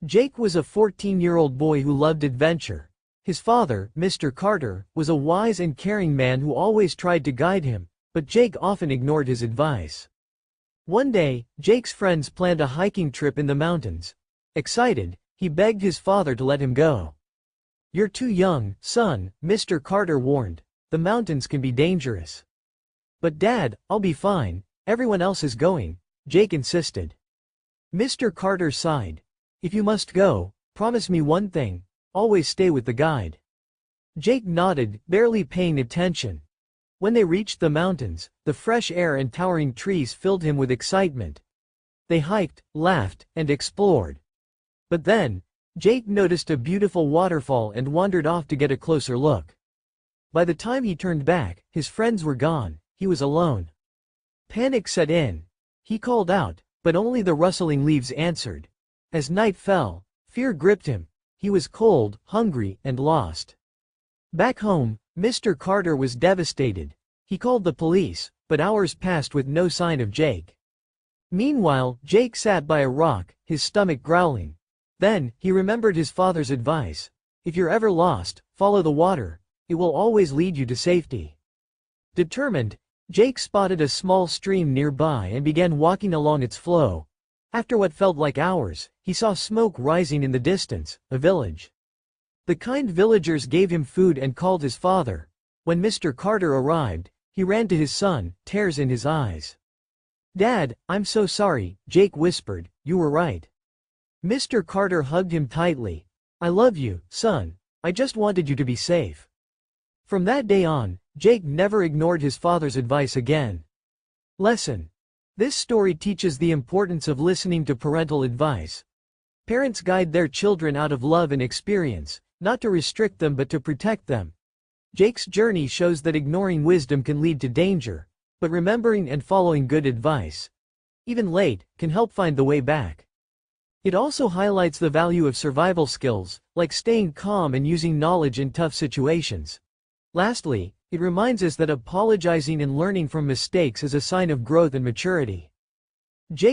Jake was a 14-year-old boy who loved adventure. His father, Mr. Carter, was a wise and caring man who always tried to guide him, but Jake often ignored his advice. One day, Jake's friends planned a hiking trip in the mountains. Excited, he begged his father to let him go. "You're too young, son," Mr. Carter warned. "The mountains can be dangerous." "But Dad, I'll be fine. Everyone else is going," Jake insisted. Mr. Carter sighed. "If you must go, promise me one thing: always stay with the guide." Jake nodded, barely paying attention. When they reached the mountains, the fresh air and towering trees filled him with excitement. They hiked, laughed, and explored. But then, Jake noticed a beautiful waterfall and wandered off to get a closer look. By the time he turned back, his friends were gone. He was alone. Panic set in. He called out, but only the rustling leaves answered. As night fell, fear gripped him. He was cold, hungry, and lost. Back home, Mr. Carter was devastated. He called the police, but hours passed with no sign of Jake. Meanwhile, Jake sat by a rock, his stomach growling. Then, he remembered his father's advice. "If you're ever lost, follow the water. It will always lead you to safety." Determined, Jake spotted a small stream nearby and began walking along its flow. After what felt like hours, he saw smoke rising in the distance, a village. The kind villagers gave him food and called his father. When Mr. Carter arrived, he ran to his son, tears in his eyes. "Dad, I'm so sorry," Jake whispered. "You were right." Mr. Carter hugged him tightly. "I love you, son. I just wanted you to be safe." From that day on, Jake never ignored his father's advice again. Lesson: this story teaches the importance of listening to parental advice. Parents guide their children out of love and experience, not to restrict them but to protect them. Jake's journey shows that ignoring wisdom can lead to danger, but remembering and following good advice, even late, can help find the way back. It also highlights the value of survival skills, like staying calm and using knowledge in tough situations. Lastly, it reminds us that apologizing and learning from mistakes is a sign of growth and maturity. Jake